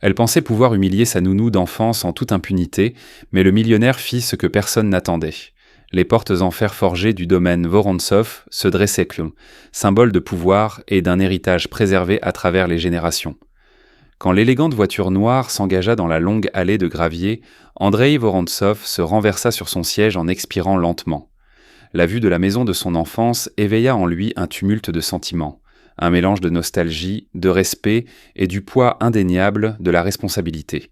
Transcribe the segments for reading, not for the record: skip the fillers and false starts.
Elle pensait pouvoir humilier sa nounou d'enfance en toute impunité, mais le millionnaire fit ce que personne n'attendait. Les portes en fer forgé du domaine Vorontsov se dressaient, symbole de pouvoir et d'un héritage préservé à travers les générations. Quand l'élégante voiture noire s'engagea dans la longue allée de gravier, Andreï Vorontsov se renversa sur son siège en expirant lentement. La vue de la maison de son enfance éveilla en lui un tumulte de sentiments, un mélange de nostalgie, de respect et du poids indéniable de la responsabilité.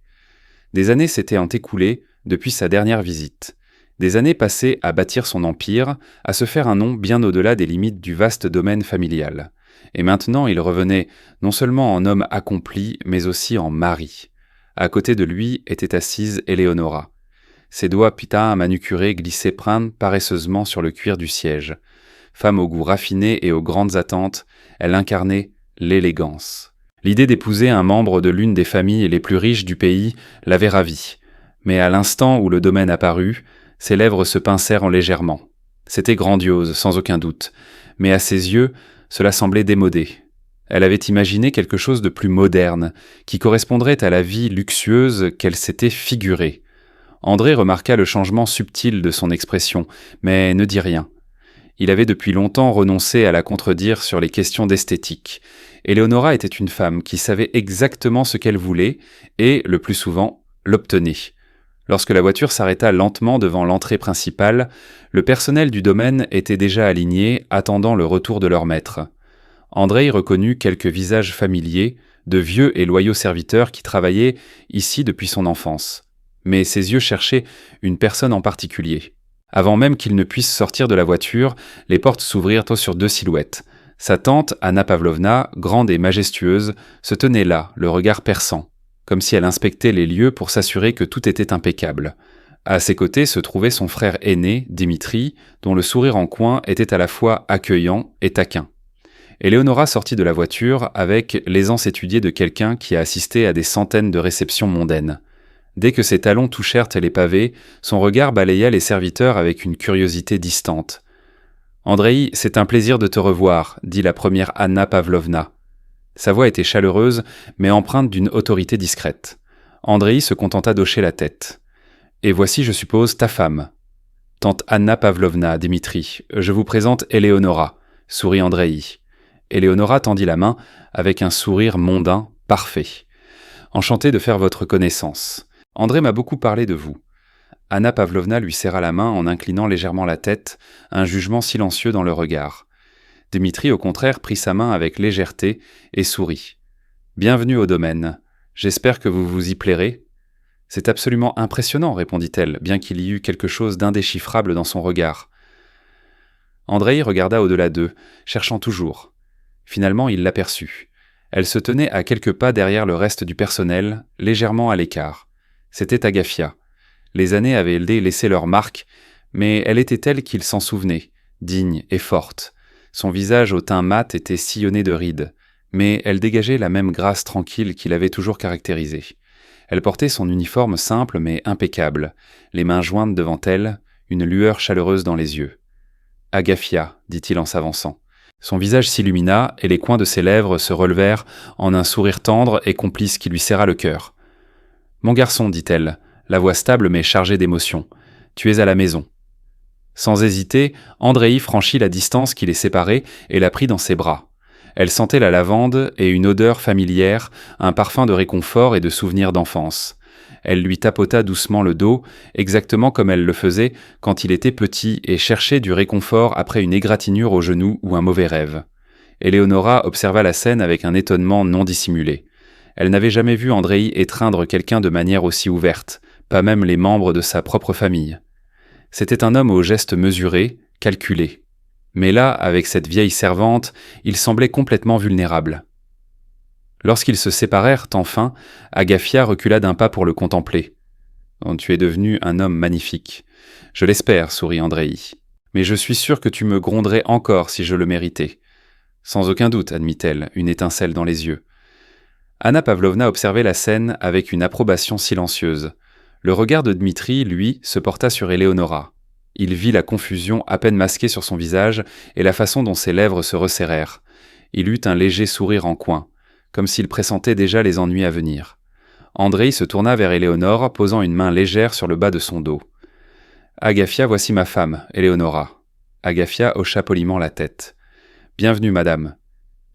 Des années s'étaient écoulées depuis sa dernière visite. Des années passées à bâtir son empire, à se faire un nom bien au-delà des limites du vaste domaine familial. Et maintenant il revenait non seulement en homme accompli, mais aussi en mari. À côté de lui était assise Eleonora. Ses doigts pita manucurés glissaient paresseusement sur le cuir du siège. Femme au goût raffiné et aux grandes attentes, elle incarnait l'élégance. L'idée d'épouser un membre de l'une des familles les plus riches du pays l'avait ravie. Mais à l'instant où le domaine apparut, ses lèvres se pincèrent légèrement. C'était grandiose, sans aucun doute, mais à ses yeux, cela semblait démodé. Elle avait imaginé quelque chose de plus moderne, qui correspondrait à la vie luxueuse qu'elle s'était figurée. André remarqua le changement subtil de son expression, mais ne dit rien. Il avait depuis longtemps renoncé à la contredire sur les questions d'esthétique. Eleonora était une femme qui savait exactement ce qu'elle voulait et, le plus souvent, l'obtenait. Lorsque la voiture s'arrêta lentement devant l'entrée principale, le personnel du domaine était déjà aligné, attendant le retour de leur maître. André reconnut quelques visages familiers, de vieux et loyaux serviteurs qui travaillaient ici depuis son enfance. Mais ses yeux cherchaient une personne en particulier. Avant même qu'il ne puisse sortir de la voiture, les portes s'ouvrirent sur deux silhouettes. Sa tante, Anna Pavlovna, grande et majestueuse, se tenait là, le regard perçant, comme si elle inspectait les lieux pour s'assurer que tout était impeccable. À ses côtés se trouvait son frère aîné, Dimitri, dont le sourire en coin était à la fois accueillant et taquin. Eleonora sortit de la voiture avec l'aisance étudiée de quelqu'un qui a assisté à des centaines de réceptions mondaines. Dès que ses talons touchèrent les pavés, son regard balaya les serviteurs avec une curiosité distante. « Andreï, c'est un plaisir de te revoir », dit la première Anna Pavlovna. Sa voix était chaleureuse, mais empreinte d'une autorité discrète. Andreï se contenta d'hocher la tête. « Et voici, je suppose, ta femme. »« Tante Anna Pavlovna, Dimitri, je vous présente Eleonora », sourit Andreï. Eleonora tendit la main avec un sourire mondain, parfait. « Enchanté de faire votre connaissance. André m'a beaucoup parlé de vous. » Anna Pavlovna lui serra la main en inclinant légèrement la tête, un jugement silencieux dans le regard. Dimitri, au contraire, prit sa main avec légèreté et sourit. « Bienvenue au domaine. J'espère que vous vous y plairez. »« C'est absolument impressionnant, » répondit-elle, bien qu'il y eût quelque chose d'indéchiffrable dans son regard. Andreï regarda au-delà d'eux, cherchant toujours. Finalement, il l'aperçut. Elle se tenait à quelques pas derrière le reste du personnel, légèrement à l'écart. C'était Agafia. Les années avaient laissé leur marque, mais elle était telle qu'il s'en souvenait, digne et forte. Son visage au teint mat était sillonné de rides, mais elle dégageait la même grâce tranquille qui l'avait toujours caractérisée. Elle portait son uniforme simple mais impeccable, les mains jointes devant elle, une lueur chaleureuse dans les yeux. « Agafia », dit-il en s'avançant. Son visage s'illumina et les coins de ses lèvres se relevèrent en un sourire tendre et complice qui lui serra le cœur. « Mon garçon, dit-elle, la voix stable mais chargée d'émotion, tu es à la maison. » Sans hésiter, Andreï franchit la distance qui les séparait et la prit dans ses bras. Elle sentait la lavande et une odeur familière, un parfum de réconfort et de souvenirs d'enfance. Elle lui tapota doucement le dos, exactement comme elle le faisait quand il était petit et cherchait du réconfort après une égratignure au genou ou un mauvais rêve. Eleonora observa la scène avec un étonnement non dissimulé. Elle n'avait jamais vu Andreï étreindre quelqu'un de manière aussi ouverte, pas même les membres de sa propre famille. C'était un homme aux gestes mesurés, calculés. Mais là, avec cette vieille servante, il semblait complètement vulnérable. Lorsqu'ils se séparèrent enfin, Agafia recula d'un pas pour le contempler. « Tu es devenu un homme magnifique. Je l'espère, sourit Andreï. Mais je suis sûr que tu me gronderais encore si je le méritais. » Sans aucun doute, admit-elle, une étincelle dans les yeux. Anna Pavlovna observait la scène avec une approbation silencieuse. Le regard de Dmitri, lui, se porta sur Eleonora. Il vit la confusion à peine masquée sur son visage et la façon dont ses lèvres se resserrèrent. Il eut un léger sourire en coin, comme s'il pressentait déjà les ennuis à venir. Andréï se tourna vers Éléonore, posant une main légère sur le bas de son dos. « Agafia, voici ma femme, Éléonora. » Agafia hocha poliment la tête. « Bienvenue, madame. »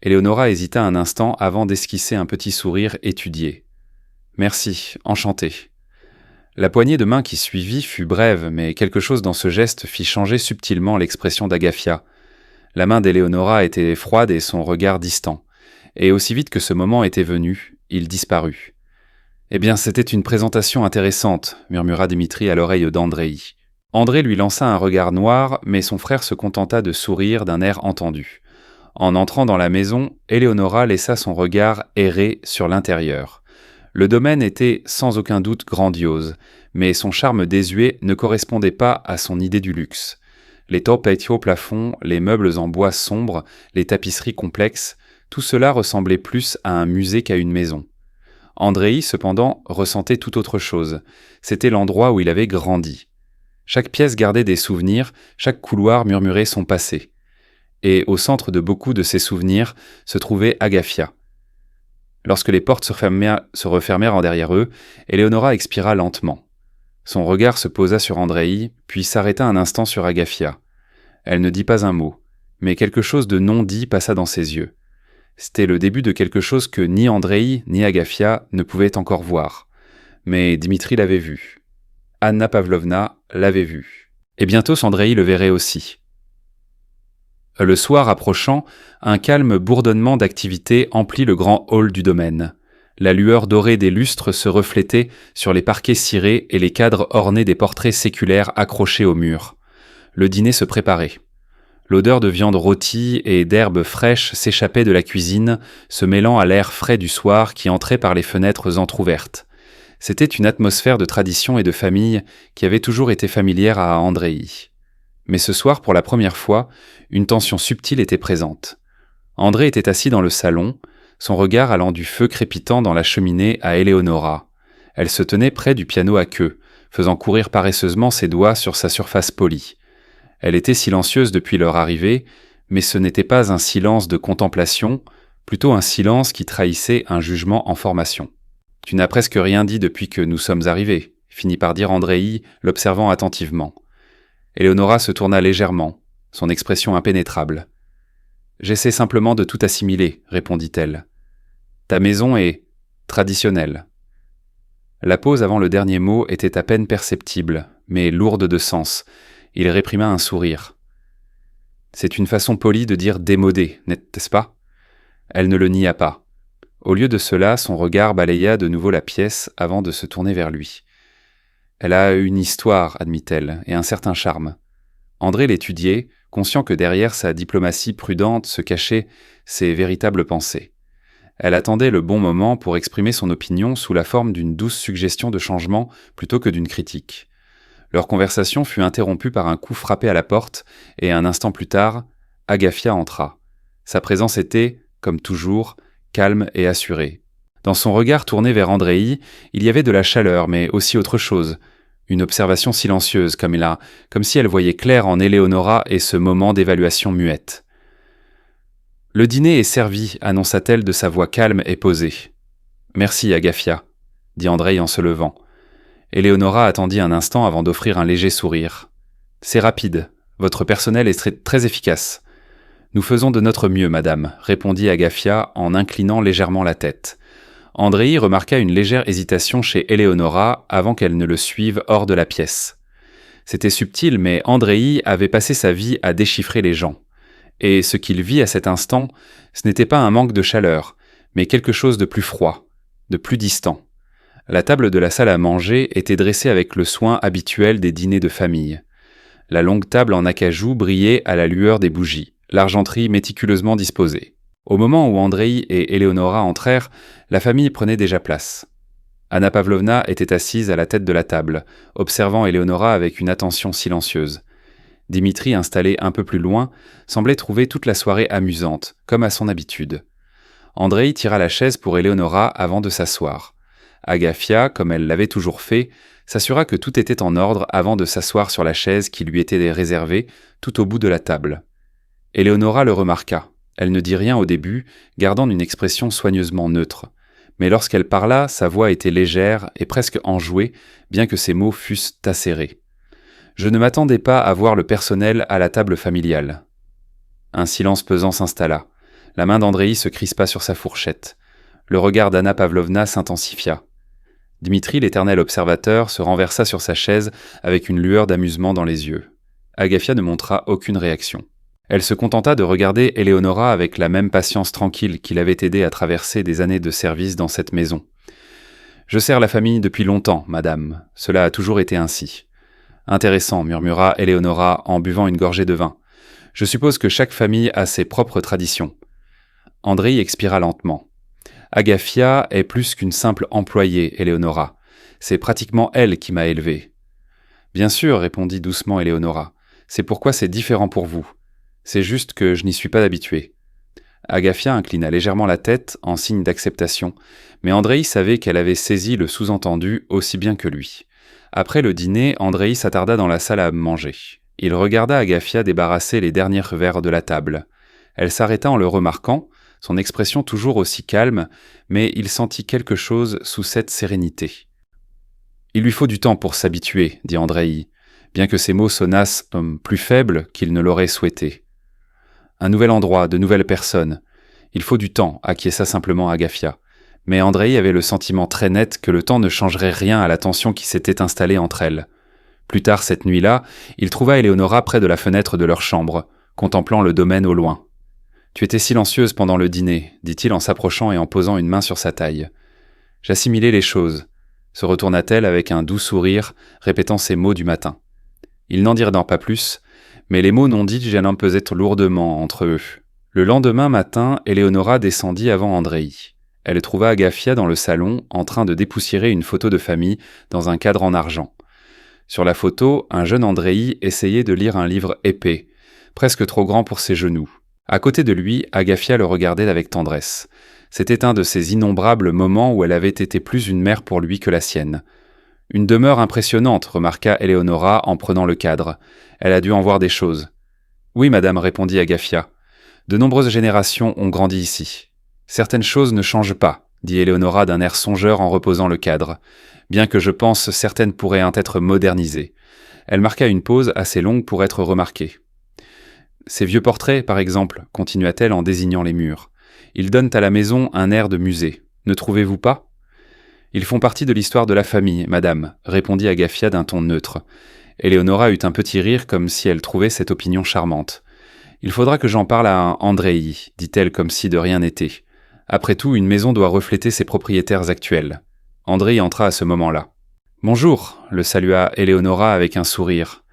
Éléonora hésita un instant avant d'esquisser un petit sourire étudié. « Merci, enchanté. » La poignée de main qui suivit fut brève, mais quelque chose dans ce geste fit changer subtilement l'expression d'Agafia. La main d'Éléonora était froide et son regard distant. Et aussi vite que ce moment était venu, il disparut. « Eh bien, c'était une présentation intéressante, » murmura Dimitri à l'oreille d'Andréï. André lui lança un regard noir, mais son frère se contenta de sourire d'un air entendu. En entrant dans la maison, Éléonora laissa son regard errer sur l'intérieur. Le domaine était sans aucun doute grandiose, mais son charme désuet ne correspondait pas à son idée du luxe. Les tapeti au plafond, les meubles en bois sombre, les tapisseries complexes, tout cela ressemblait plus à un musée qu'à une maison. Andréï, cependant, ressentait tout autre chose. C'était l'endroit où il avait grandi. Chaque pièce gardait des souvenirs, chaque couloir murmurait son passé. Et au centre de beaucoup de ces souvenirs se trouvait Agafia. Lorsque les portes se refermèrent en derrière eux, Éléonora expira lentement. Son regard se posa sur Andréï, puis s'arrêta un instant sur Agafia. Elle ne dit pas un mot, mais quelque chose de non dit passa dans ses yeux. C'était le début de quelque chose que ni Andréï ni Agafia ne pouvaient encore voir. Mais Dimitri l'avait vu. Anna Pavlovna l'avait vu. Et bientôt Andréï le verrait aussi. Le soir approchant, un calme bourdonnement d'activité emplit le grand hall du domaine. La lueur dorée des lustres se reflétait sur les parquets cirés et les cadres ornés des portraits séculaires accrochés au mur. Le dîner se préparait. L'odeur de viande rôtie et d'herbes fraîches s'échappait de la cuisine, se mêlant à l'air frais du soir qui entrait par les fenêtres entr'ouvertes. C'était une atmosphère de tradition et de famille qui avait toujours été familière à Andréï. Mais ce soir, pour la première fois, une tension subtile était présente. André était assis dans le salon, son regard allant du feu crépitant dans la cheminée à Éléonora. Elle se tenait près du piano à queue, faisant courir paresseusement ses doigts sur sa surface polie. Elle était silencieuse depuis leur arrivée, mais ce n'était pas un silence de contemplation, plutôt un silence qui trahissait un jugement en formation. « Tu n'as presque rien dit depuis que nous sommes arrivés », finit par dire Andréï, l'observant attentivement. Éléonora se tourna légèrement, son expression impénétrable. « J'essaie simplement de tout assimiler, » répondit-elle. « Ta maison est traditionnelle. » La pause avant le dernier mot était à peine perceptible, mais lourde de sens. Il réprima un sourire. « C'est une façon polie de dire démodé, n'est-ce pas ?» Elle ne le nia pas. Au lieu de cela, son regard balaya de nouveau la pièce avant de se tourner vers lui. « Elle a une histoire, admit-elle, et un certain charme. » André l'étudiait, conscient que derrière sa diplomatie prudente se cachaient ses véritables pensées. Elle attendait le bon moment pour exprimer son opinion sous la forme d'une douce suggestion de changement plutôt que d'une critique. Leur conversation fut interrompue par un coup frappé à la porte, et un instant plus tard, Agafia entra. Sa présence était, comme toujours, calme et assurée. Dans son regard tourné vers Andréï, il y avait de la chaleur, mais aussi autre chose. Une observation silencieuse, comme si elle voyait clair en Éléonora et ce moment d'évaluation muette. « Le dîner est servi, » annonça-t-elle de sa voix calme et posée. « Merci, Agafia, » dit Andréï en se levant. Éléonora attendit un instant avant d'offrir un léger sourire. « C'est rapide. Votre personnel est très efficace. »« Nous faisons de notre mieux, madame, » répondit Agafia en inclinant légèrement la tête. Andréï remarqua une légère hésitation chez Éléonora avant qu'elle ne le suive hors de la pièce. C'était subtil, mais Andréï avait passé sa vie à déchiffrer les gens. Et ce qu'il vit à cet instant, ce n'était pas un manque de chaleur, mais quelque chose de plus froid, de plus distant. La table de la salle à manger était dressée avec le soin habituel des dîners de famille. La longue table en acajou brillait à la lueur des bougies, l'argenterie méticuleusement disposée. Au moment où Andréï et Éléonora entrèrent, la famille prenait déjà place. Anna Pavlovna était assise à la tête de la table, observant Éléonora avec une attention silencieuse. Dimitri, installé un peu plus loin, semblait trouver toute la soirée amusante, comme à son habitude. Andréï tira la chaise pour Éléonora avant de s'asseoir. Agafia, comme elle l'avait toujours fait, s'assura que tout était en ordre avant de s'asseoir sur la chaise qui lui était réservée tout au bout de la table. Éléonora le remarqua. Elle ne dit rien au début, gardant une expression soigneusement neutre. Mais lorsqu'elle parla, sa voix était légère et presque enjouée, bien que ses mots fussent acérés. Je ne m'attendais pas à voir le personnel à la table familiale. Un silence pesant s'installa. La main d'Andreï se crispa sur sa fourchette. Le regard d'Anna Pavlovna s'intensifia. Dmitri, l'éternel observateur, se renversa sur sa chaise avec une lueur d'amusement dans les yeux. Agafia ne montra aucune réaction. Elle se contenta de regarder Éléonora avec la même patience tranquille qui l'avait aidée à traverser des années de service dans cette maison. « Je sers la famille depuis longtemps, madame. Cela a toujours été ainsi. »« Intéressant, » murmura Éléonora en buvant une gorgée de vin. « Je suppose que chaque famille a ses propres traditions. » Andreï expira lentement. « Agafia est plus qu'une simple employée, Éléonora. C'est pratiquement elle qui m'a élevé. »« Bien sûr, » répondit doucement Éléonora. « C'est pourquoi c'est différent pour vous. C'est juste que je n'y suis pas habitué. » Agafia inclina légèrement la tête en signe d'acceptation, mais Andreï savait qu'elle avait saisi le sous-entendu aussi bien que lui. Après le dîner, Andreï s'attarda dans la salle à manger. Il regarda Agafia débarrasser les derniers verres de la table. Elle s'arrêta en le remarquant, son expression toujours aussi calme, mais il sentit quelque chose sous cette sérénité. « Il lui faut du temps pour s'habituer, » dit Andreï, bien que ses mots sonnassent comme plus faibles qu'il ne l'aurait souhaité. Un nouvel endroit, de nouvelles personnes. Il faut du temps, acquiesça simplement Agafia. Mais Andreï avait le sentiment très net que le temps ne changerait rien à la tension qui s'était installée entre elles. Plus tard cette nuit-là, il trouva Éléonora près de la fenêtre de leur chambre, contemplant le domaine au loin. « Tu étais silencieuse pendant le dîner, » dit-il en s'approchant et en posant une main sur sa taille. « J'assimilais les choses, » se retourna-t-elle avec un doux sourire, répétant ses mots du matin. Ils n'en dirent pas plus, mais les mots non dits gênant pesaient lourdement entre eux. Le lendemain matin, Éléonora descendit avant Andreï. Elle trouva Agafia dans le salon, en train de dépoussiérer une photo de famille dans un cadre en argent. Sur la photo, un jeune Andreï essayait de lire un livre épais, presque trop grand pour ses genoux. À côté de lui, Agafia le regardait avec tendresse. C'était un de ces innombrables moments où elle avait été plus une mère pour lui que la sienne. Une demeure impressionnante, remarqua Éléonora en prenant le cadre. Elle a dû en voir des choses. Oui, madame, répondit Agafia. De nombreuses générations ont grandi ici. Certaines choses ne changent pas, dit Éléonora d'un air songeur en reposant le cadre. Bien que je pense certaines pourraient être modernisées. Elle marqua une pause assez longue pour être remarquée. Ces vieux portraits, par exemple, continua-t-elle en désignant les murs. Ils donnent à la maison un air de musée. Ne trouvez-vous pas ? Ils font partie de l'histoire de la famille, madame, répondit Agafia d'un ton neutre. Éléonora eut un petit rire comme si elle trouvait cette opinion charmante. Il faudra que j'en parle à Andreï, dit-elle comme si de rien n'était. Après tout, une maison doit refléter ses propriétaires actuels. Andreï entra à ce moment-là. Bonjour, le salua Éléonora avec un sourire.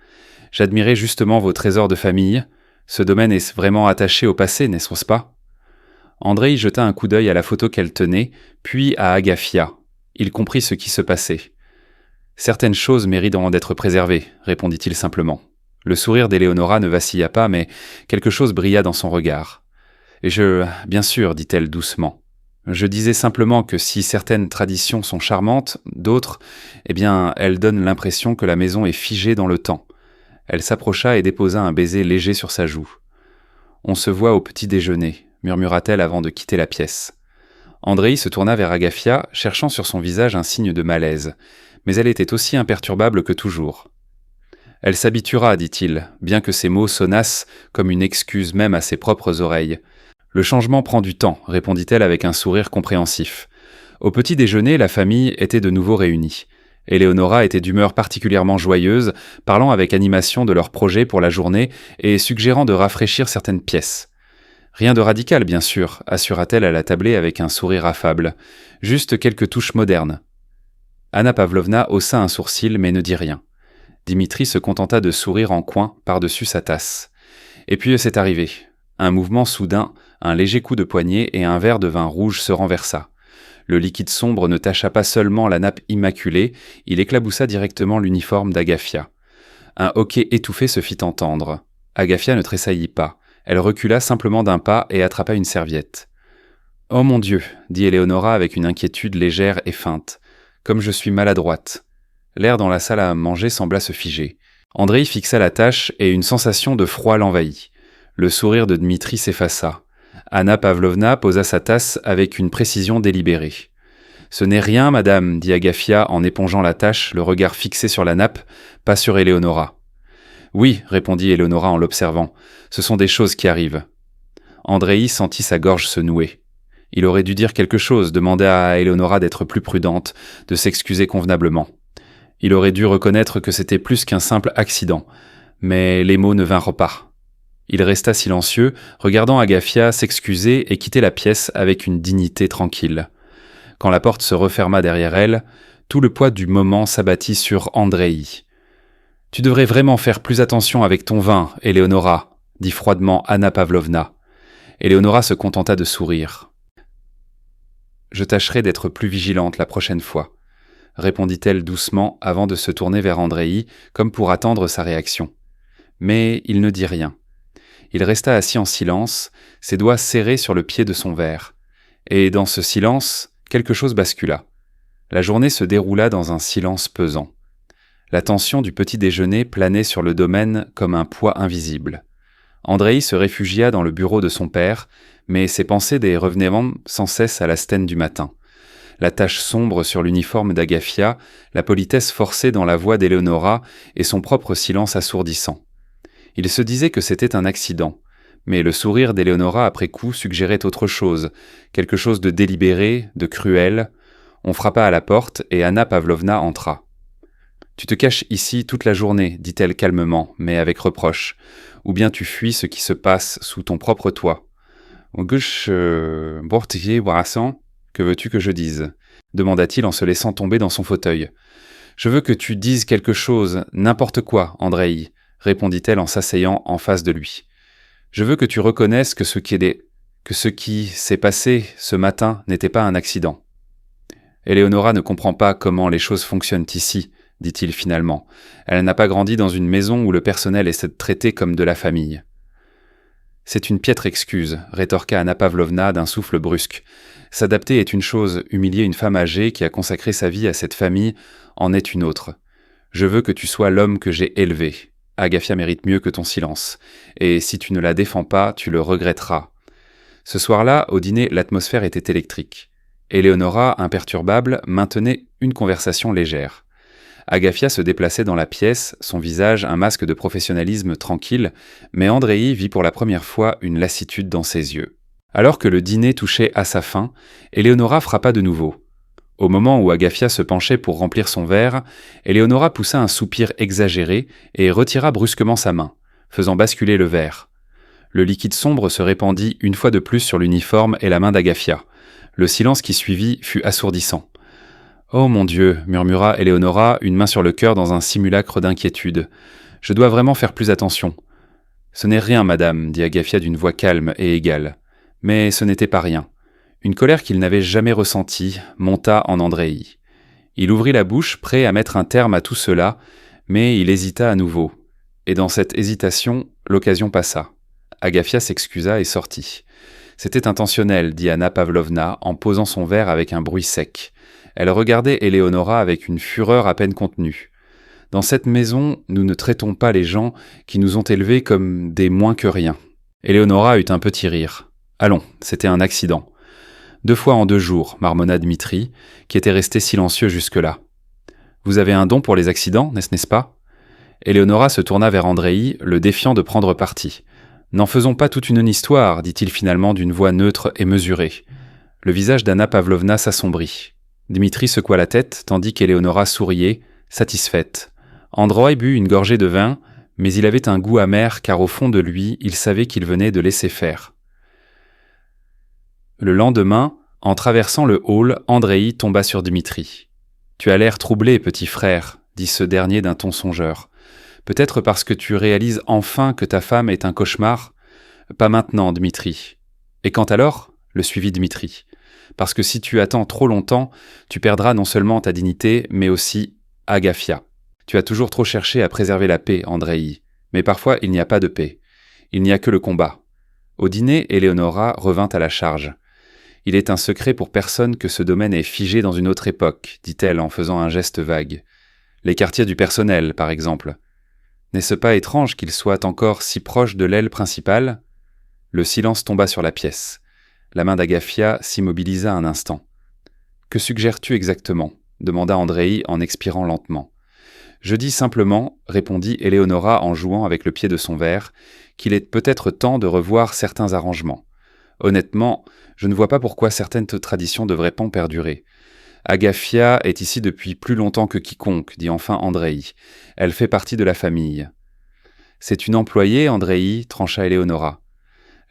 J'admirais justement vos trésors de famille. Ce domaine est vraiment attaché au passé, n'est-ce pas ? Andreï jeta un coup d'œil à la photo qu'elle tenait, puis à Agafia. Il comprit ce qui se passait. « Certaines choses méritent d'être préservées, » répondit-il simplement. Le sourire d'Éléonora ne vacilla pas, mais quelque chose brilla dans son regard. « Bien sûr, dit-elle doucement. Je disais simplement que si certaines traditions sont charmantes, d'autres, elles donnent l'impression que la maison est figée dans le temps. » Elle s'approcha et déposa un baiser léger sur sa joue. « On se voit au petit déjeuner, » murmura-t-elle avant de quitter la pièce. Andreï se tourna vers Agafia, cherchant sur son visage un signe de malaise, mais elle était aussi imperturbable que toujours. « Elle s'habituera, dit-il, bien que ses mots sonnassent comme une excuse même à ses propres oreilles. Le changement prend du temps, répondit-elle avec un sourire compréhensif. Au petit déjeuner, la famille était de nouveau réunie. Éléonora était d'humeur particulièrement joyeuse, parlant avec animation de leurs projets pour la journée et suggérant de rafraîchir certaines pièces. Rien de radical, bien sûr, assura-t-elle à la tablée avec un sourire affable. Juste quelques touches modernes. Anna Pavlovna haussa un sourcil mais ne dit rien. Dimitri se contenta de sourire en coin par-dessus sa tasse. Et puis c'est arrivé. Un mouvement soudain, un léger coup de poignet et un verre de vin rouge se renversa. Le liquide sombre ne tacha pas seulement la nappe immaculée, il éclaboussa directement l'uniforme d'Agafia. Un hoquet étouffé se fit entendre. Agafia ne tressaillit pas. Elle recula simplement d'un pas et attrapa une serviette. « Oh mon Dieu !» dit Éléonora avec une inquiétude légère et feinte. « Comme je suis maladroite !» L'air dans la salle à manger sembla se figer. Andreï fixa la tâche et une sensation de froid l'envahit. Le sourire de Dmitri s'effaça. Anna Pavlovna posa sa tasse avec une précision délibérée. Ce n'est rien, madame, dit Agafia en épongeant la tâche, le regard fixé sur la nappe, pas sur Éléonora. Oui, répondit Éléonora en l'observant, ce sont des choses qui arrivent. Andréi sentit sa gorge se nouer. Il aurait dû dire quelque chose, demander à Éléonora d'être plus prudente, de s'excuser convenablement. Il aurait dû reconnaître que c'était plus qu'un simple accident, mais les mots ne vinrent pas. Il resta silencieux, regardant Agafia s'excuser et quitter la pièce avec une dignité tranquille. Quand la porte se referma derrière elle, tout le poids du moment s'abattit sur Andréi. « Tu devrais vraiment faire plus attention avec ton vin, Éléonora, » dit froidement Anna Pavlovna. Éléonora se contenta de sourire. « Je tâcherai d'être plus vigilante la prochaine fois, » répondit-elle doucement avant de se tourner vers Andréi, comme pour attendre sa réaction. Mais il ne dit rien. Il resta assis en silence, ses doigts serrés sur le pied de son verre. Et dans ce silence, quelque chose bascula. La journée se déroula dans un silence pesant. La tension du petit déjeuner planait sur le domaine comme un poids invisible. Andréi se réfugia dans le bureau de son père, mais ses pensées revenaient sans cesse à la stène du matin. La tache sombre sur l'uniforme d'Agafia, la politesse forcée dans la voix d'Éléonora et son propre silence assourdissant. Il se disait que c'était un accident, mais le sourire d'Éléonora après coup suggérait autre chose, quelque chose de délibéré, de cruel. On frappa à la porte et Anna Pavlovna entra. « Tu te caches ici toute la journée, dit-elle calmement, mais avec reproche, ou bien tu fuis ce qui se passe sous ton propre toit. »« Que veux-tu que je dise ?» demanda-t-il en se laissant tomber dans son fauteuil. « Je veux que tu dises quelque chose, n'importe quoi, Andréi, » répondit-elle en s'asseyant en face de lui. « Je veux que tu reconnaisses que ce qui s'est passé ce matin n'était pas un accident. » Éléonora ne comprend pas comment les choses fonctionnent ici, dit-il finalement. Elle n'a pas grandi dans une maison où le personnel est traité comme de la famille. C'est une piètre excuse, rétorqua Anna Pavlovna d'un souffle brusque. S'adapter est une chose, humilier une femme âgée qui a consacré sa vie à cette famille en est une autre. Je veux que tu sois l'homme que j'ai élevé. Agafia mérite mieux que ton silence. Et si tu ne la défends pas, tu le regretteras. Ce soir-là, au dîner, l'atmosphère était électrique. Éléonora, imperturbable, maintenait une conversation légère. Agafia se déplaçait dans la pièce, son visage un masque de professionnalisme tranquille, mais Andréi vit pour la première fois une lassitude dans ses yeux. Alors que le dîner touchait à sa fin, Éléonora frappa de nouveau. Au moment où Agafia se penchait pour remplir son verre, Éléonora poussa un soupir exagéré et retira brusquement sa main, faisant basculer le verre. Le liquide sombre se répandit une fois de plus sur l'uniforme et la main d'Agafia. Le silence qui suivit fut assourdissant. « Oh mon Dieu » murmura Éléonora, une main sur le cœur dans un simulacre d'inquiétude. « Je dois vraiment faire plus attention. »« Ce n'est rien, madame, » dit Agafia d'une voix calme et égale. Mais ce n'était pas rien. Une colère qu'il n'avait jamais ressentie monta en Andréi. Il ouvrit la bouche, prêt à mettre un terme à tout cela, mais il hésita à nouveau. Et dans cette hésitation, l'occasion passa. Agafia s'excusa et sortit. C'était intentionnel, dit Anna Pavlovna, en posant son verre avec un bruit sec. Elle regardait Éléonora avec une fureur à peine contenue. Dans cette maison, nous ne traitons pas les gens qui nous ont élevés comme des moins que rien. Éléonora eut un petit rire. Allons, c'était un accident. 2 fois en 2 jours, marmonna Dmitri, qui était resté silencieux jusque-là. Vous avez un don pour les accidents, n'est-ce pas ? Éléonora se tourna vers Andréi, le défiant de prendre parti. N'en faisons pas toute une histoire, dit-il finalement d'une voix neutre et mesurée. Le visage d'Anna Pavlovna s'assombrit. Dmitri secoua la tête, tandis qu'Éléonora souriait, satisfaite. Andréi but une gorgée de vin, mais il avait un goût amer car au fond de lui, il savait qu'il venait de laisser faire. Le lendemain, en traversant le hall, Andréi tomba sur Dmitri. « Tu as l'air troublé, petit frère, » dit ce dernier d'un ton songeur. « Peut-être parce que tu réalises enfin que ta femme est un cauchemar ? Pas maintenant, Dmitri. »« Et quand alors ?» le suivit Dmitri. « Parce que si tu attends trop longtemps, tu perdras non seulement ta dignité, mais aussi Agafia. Tu as toujours trop cherché à préserver la paix, Andréi. Mais parfois, il n'y a pas de paix. Il n'y a que le combat. » Au dîner, Éléonora revint à la charge. « Il est un secret pour personne que ce domaine est figé dans une autre époque, dit-elle en faisant un geste vague. Les quartiers du personnel, par exemple. N'est-ce pas étrange qu'ils soient encore si proches de l'aile principale ?» Le silence tomba sur la pièce. La main d'Agafia s'immobilisa un instant. « Que suggères-tu exactement ? Demanda Andréi en expirant lentement. Je dis simplement, répondit Éléonora en jouant avec le pied de son verre, qu'il est peut-être temps de revoir certains arrangements. Honnêtement, je ne vois pas pourquoi certaines traditions devraient pas perdurer. Agafia est ici depuis plus longtemps que quiconque, dit enfin Andréi. Elle fait partie de la famille. C'est une employée, Andréi, trancha Éléonora.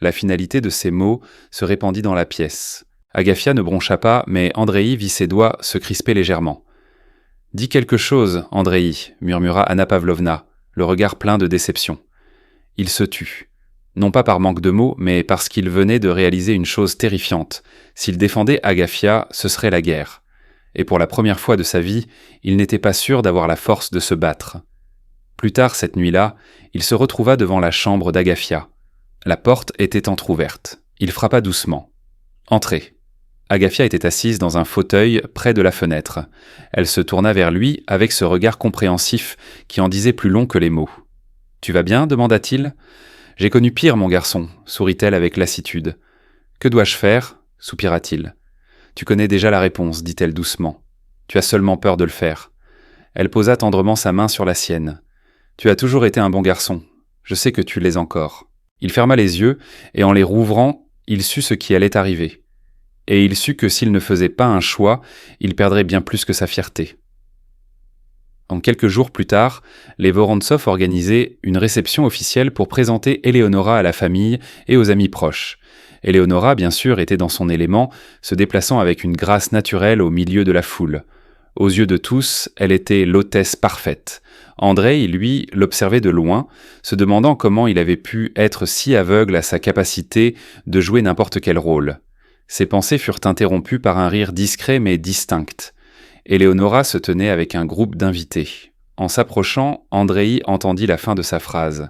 La finalité de ces mots se répandit dans la pièce. Agafia ne broncha pas, mais Andréi vit ses doigts se crisper légèrement. « Dis quelque chose, Andréi, murmura Anna Pavlovna, le regard plein de déception. Il se tut. Non pas par manque de mots, mais parce qu'il venait de réaliser une chose terrifiante. S'il défendait Agafia, ce serait la guerre. Et pour la première fois de sa vie, il n'était pas sûr d'avoir la force de se battre. Plus tard cette nuit-là, il se retrouva devant la chambre d'Agafia. La porte était entr'ouverte. Il frappa doucement. « Entrez !» Agafia était assise dans un fauteuil près de la fenêtre. Elle se tourna vers lui avec ce regard compréhensif qui en disait plus long que les mots. « Tu vas bien ?» demanda-t-il. « J'ai connu pire, mon garçon » sourit-elle avec lassitude. « Que dois-je faire ?» soupira-t-il. « Tu connais déjà la réponse, dit-elle doucement. Tu as seulement peur de le faire. » Elle posa tendrement sa main sur la sienne. « Tu as toujours été un bon garçon. Je sais que tu l'es encore. » Il ferma les yeux, et en les rouvrant, il sut ce qui allait arriver. Et il sut que s'il ne faisait pas un choix, il perdrait bien plus que sa fierté. En quelques jours plus tard, les Vorontsov organisaient une réception officielle pour présenter Éléonora à la famille et aux amis proches. Éléonora, bien sûr, était dans son élément, se déplaçant avec une grâce naturelle au milieu de la foule. Aux yeux de tous, elle était l'hôtesse parfaite. Andréi, lui, l'observait de loin, se demandant comment il avait pu être si aveugle à sa capacité de jouer n'importe quel rôle. Ses pensées furent interrompues par un rire discret mais distinct. Éléonora se tenait avec un groupe d'invités. En s'approchant, Andréi entendit la fin de sa phrase.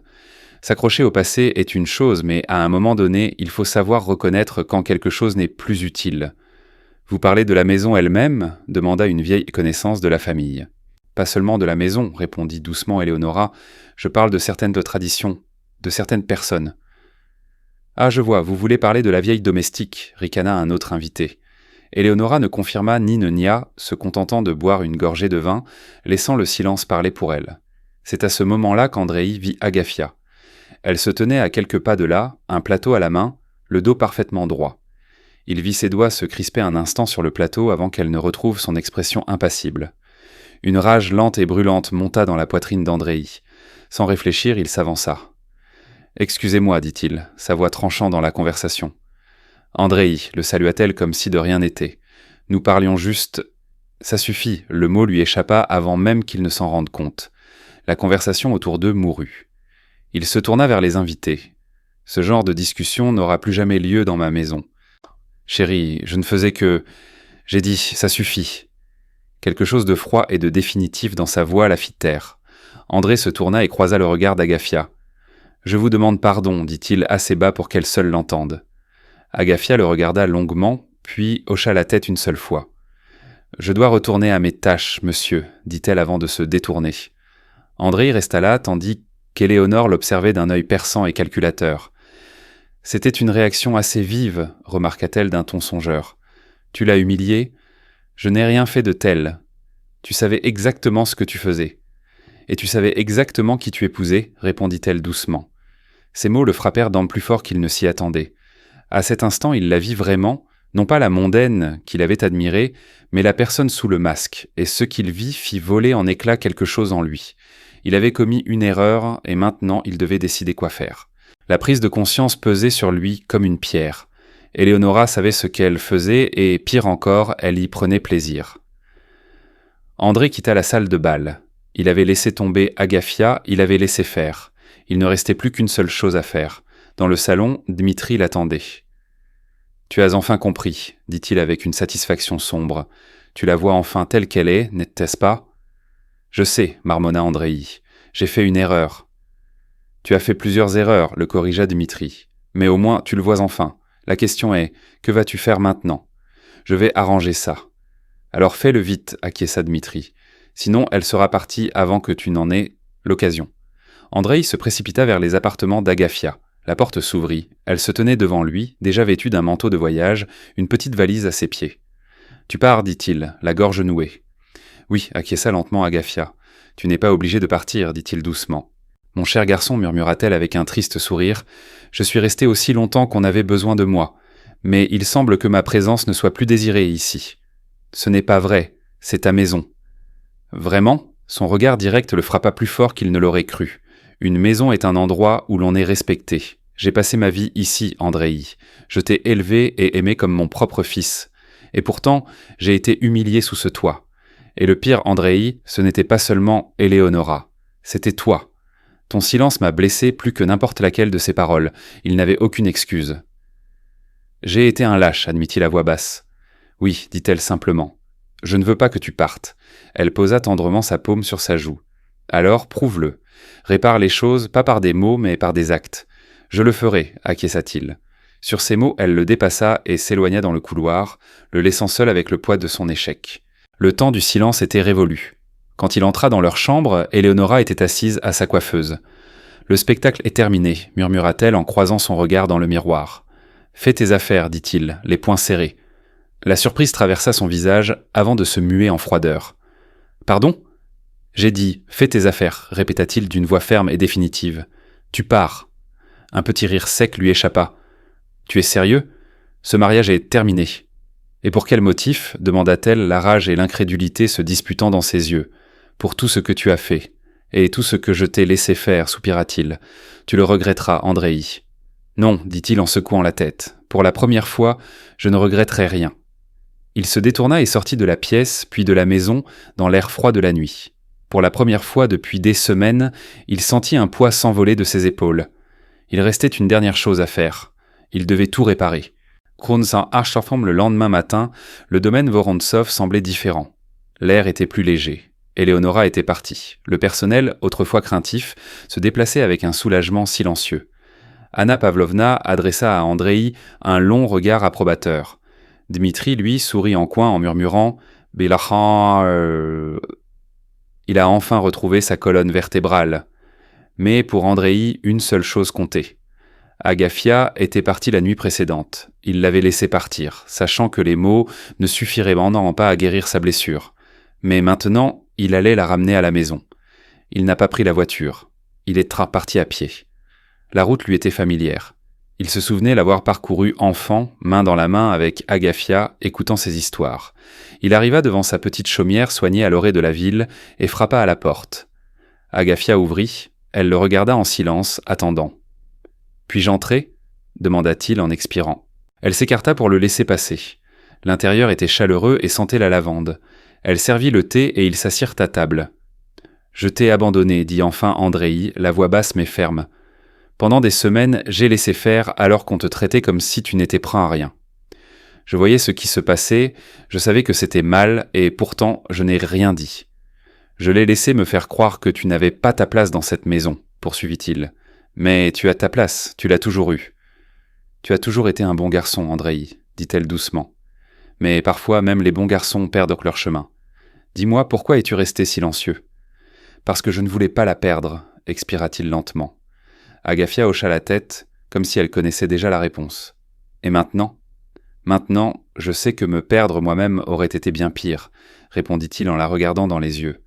S'accrocher au passé est une chose, mais à un moment donné, il faut savoir reconnaître quand quelque chose n'est plus utile. « Vous parlez de la maison elle-même » demanda une vieille connaissance de la famille. « Pas seulement de la maison » répondit doucement Éléonora. « Je parle de certaines traditions, de certaines personnes. » « Ah, je vois, vous voulez parler de la vieille domestique » ricana un autre invité. Éléonora ne confirma ni ne nia, se contentant de boire une gorgée de vin, laissant le silence parler pour elle. C'est à ce moment-là qu'Andréi vit Agafia. Elle se tenait à quelques pas de là, un plateau à la main, le dos parfaitement droit. Il vit ses doigts se crisper un instant sur le plateau avant qu'elle ne retrouve son expression impassible. Une rage lente et brûlante monta dans la poitrine d'Andréi. Sans réfléchir, il s'avança. « Excusez-moi, dit-il, sa voix tranchant dans la conversation. Andréi, le salua-t-elle comme si de rien n'était. Nous parlions juste... Ça suffit, le mot lui échappa avant même qu'il ne s'en rende compte. La conversation autour d'eux mourut. Il se tourna vers les invités. Ce genre de discussion n'aura plus jamais lieu dans ma maison. Chérie, je ne faisais que... J'ai dit, ça suffit. Quelque chose de froid et de définitif dans sa voix la fit taire. André se tourna et croisa le regard d'Agafia. « Je vous demande pardon, dit-il assez bas pour qu'elle seule l'entende. » Agafia le regarda longuement, puis hocha la tête une seule fois. « Je dois retourner à mes tâches, monsieur, » dit-elle avant de se détourner. André resta là, tandis qu'Éléonore l'observait d'un œil perçant et calculateur. « C'était une réaction assez vive, » remarqua-t-elle d'un ton songeur. « Tu l'as humiliée ? Je n'ai rien fait de tel. Tu savais exactement ce que tu faisais. Et tu savais exactement qui tu épousais, » répondit-elle doucement. Ces mots le frappèrent d'en plus fort qu'il ne s'y attendait. À cet instant, il la vit vraiment, non pas la mondaine qu'il avait admirée, mais la personne sous le masque, et ce qu'il vit fit voler en éclats quelque chose en lui. Il avait commis une erreur, et maintenant il devait décider quoi faire. La prise de conscience pesait sur lui comme une pierre. Éléonora savait ce qu'elle faisait, et pire encore, elle y prenait plaisir. André quitta la salle de bal. Il avait laissé tomber Agafia, il avait laissé faire. Il ne restait plus qu'une seule chose à faire. Dans le salon, Dmitri l'attendait. « Tu as enfin compris, » dit-il avec une satisfaction sombre. « Tu la vois enfin telle qu'elle est, n'est-ce pas ?»« Je sais, » marmonna Andréi. « J'ai fait une erreur. »« Tu as fait plusieurs erreurs, » le corrigea Dmitri. « Mais au moins, tu le vois enfin. La question est, que vas-tu faire maintenant ? Je vais arranger ça. »« Alors fais-le vite, » acquiesça Dmitri. « Sinon, elle sera partie avant que tu n'en aies l'occasion. » Andréi se précipita vers les appartements d'Agafia. La porte s'ouvrit. Elle se tenait devant lui, déjà vêtue d'un manteau de voyage, une petite valise à ses pieds. Tu pars, dit-il, la gorge nouée. Oui, acquiesça lentement Agafia. Tu n'es pas obligé de partir, dit-il doucement. Mon cher garçon, murmura-t-elle avec un triste sourire, je suis resté aussi longtemps qu'on avait besoin de moi, mais il semble que ma présence ne soit plus désirée ici. Ce n'est pas vrai, c'est ta maison. Vraiment? Son regard direct le frappa plus fort qu'il ne l'aurait cru. Une maison est un endroit où l'on est respecté. J'ai passé ma vie ici, Andrei. Je t'ai élevé et aimé comme mon propre fils. Et pourtant, j'ai été humilié sous ce toit. Et le pire, Andrei, ce n'était pas seulement Eleonora. C'était toi. Ton silence m'a blessé plus que n'importe laquelle de ses paroles. Il n'avait aucune excuse. J'ai été un lâche, admit-il à voix basse. Oui, dit-elle simplement. Je ne veux pas que tu partes. Elle posa tendrement sa paume sur sa joue. Alors, prouve-le. Répare les choses, pas par des mots, mais par des actes. Je le ferai, acquiesça-t-il. Sur ces mots, elle le dépassa et s'éloigna dans le couloir, le laissant seul avec le poids de son échec. Le temps du silence était révolu. Quand il entra dans leur chambre, Eleonora était assise à sa coiffeuse. « Le spectacle est terminé », murmura-t-elle en croisant son regard dans le miroir. « Fais tes affaires, dit-il, les poings serrés. » La surprise traversa son visage avant de se muer en froideur. « Pardon ? » ?»« J'ai dit « Fais tes affaires », répéta-t-il d'une voix ferme et définitive. « Tu pars. » Un petit rire sec lui échappa. « Tu es sérieux ? Ce mariage est terminé. » « Et pour quel motif ?» demanda-t-elle, la rage et l'incrédulité se disputant dans ses yeux. « Pour tout ce que tu as fait. Et tout ce que je t'ai laissé faire, soupira-t-il. Tu le regretteras, Andrei. »« Non, dit-il en secouant la tête. Pour la première fois, je ne regretterai rien. » Il se détourna et sortit de la pièce, puis de la maison, dans l'air froid de la nuit. Pour la première fois depuis des semaines, il sentit un poids s'envoler de ses épaules. Il restait une dernière chose à faire. Il devait tout réparer. Kronzan Archform le lendemain matin, le domaine Vorontsov semblait différent. L'air était plus léger. Eleonora était partie. Le personnel, autrefois craintif, se déplaçait avec un soulagement silencieux. Anna Pavlovna adressa à Andrei un long regard approbateur. Dmitri, lui, sourit en coin en murmurant « Belachan... » Il a enfin retrouvé sa colonne vertébrale. Mais pour Andrei, une seule chose comptait. Agafia était partie la nuit précédente. Il l'avait laissée partir, sachant que les mots ne suffiraient maintenant pas à guérir sa blessure. Mais maintenant, il allait la ramener à la maison. Il n'a pas pris la voiture. Il est parti à pied. La route lui était familière. Il se souvenait l'avoir parcourue enfant, main dans la main avec Agafia, écoutant ses histoires. Il arriva devant sa petite chaumière soignée à l'orée de la ville et frappa à la porte. Agafia ouvrit. Elle le regarda en silence, attendant. « Puis-je entrer ?» demanda-t-il en expirant. Elle s'écarta pour le laisser passer. L'intérieur était chaleureux et sentait la lavande. Elle servit le thé et ils s'assirent à table. « Je t'ai abandonné, dit enfin Andrei, la voix basse mais ferme. Pendant des semaines, j'ai laissé faire alors qu'on te traitait comme si tu n'étais prêt à rien. Je voyais ce qui se passait, je savais que c'était mal et pourtant je n'ai rien dit. Je l'ai laissé me faire croire que tu n'avais pas ta place dans cette maison, poursuivit-il. Mais tu as ta place, tu l'as toujours eue. Tu as toujours été un bon garçon, Andrei, dit-elle doucement. Mais parfois même les bons garçons perdent leur chemin. Dis-moi, pourquoi es-tu resté silencieux ? Parce que je ne voulais pas la perdre, expira-t-il lentement. Agafia hocha la tête, comme si elle connaissait déjà la réponse. Et maintenant ? Maintenant, je sais que me perdre moi-même aurait été bien pire, répondit-il en la regardant dans les yeux.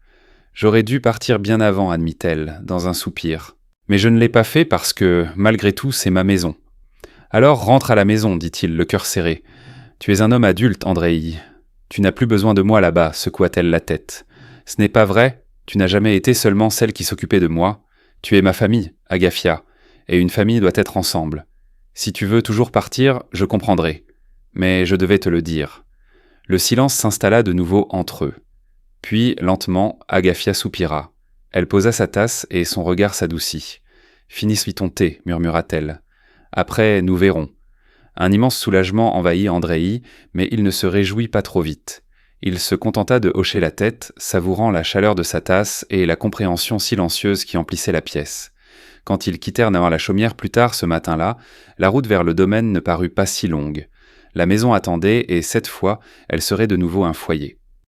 J'aurais dû partir bien avant, admit-elle, dans un soupir. Mais je ne l'ai pas fait parce que, malgré tout, c'est ma maison. Alors rentre à la maison, dit-il, le cœur serré. Tu es un homme adulte, Andrei. Tu n'as plus besoin de moi là-bas, secoua-t-elle la tête. Ce n'est pas vrai, tu n'as jamais été seulement celle qui s'occupait de moi. Tu es ma famille, Agafia, et une famille doit être ensemble. Si tu veux toujours partir, je comprendrai. Mais je devais te le dire. Le silence s'installa de nouveau entre eux. Puis, lentement, Agafia soupira. Elle posa sa tasse et son regard s'adoucit. « Finis ton thé, murmura-t-elle. Après, nous verrons. » Un immense soulagement envahit Andrei, mais il ne se réjouit pas trop vite. Il se contenta de hocher la tête, savourant la chaleur de sa tasse et la compréhension silencieuse qui emplissait la pièce. Quand ils quittèrent devant la chaumière plus tard ce matin-là, la route vers le domaine ne parut pas si longue. La maison attendait et cette fois, elle serait de nouveau un foyer.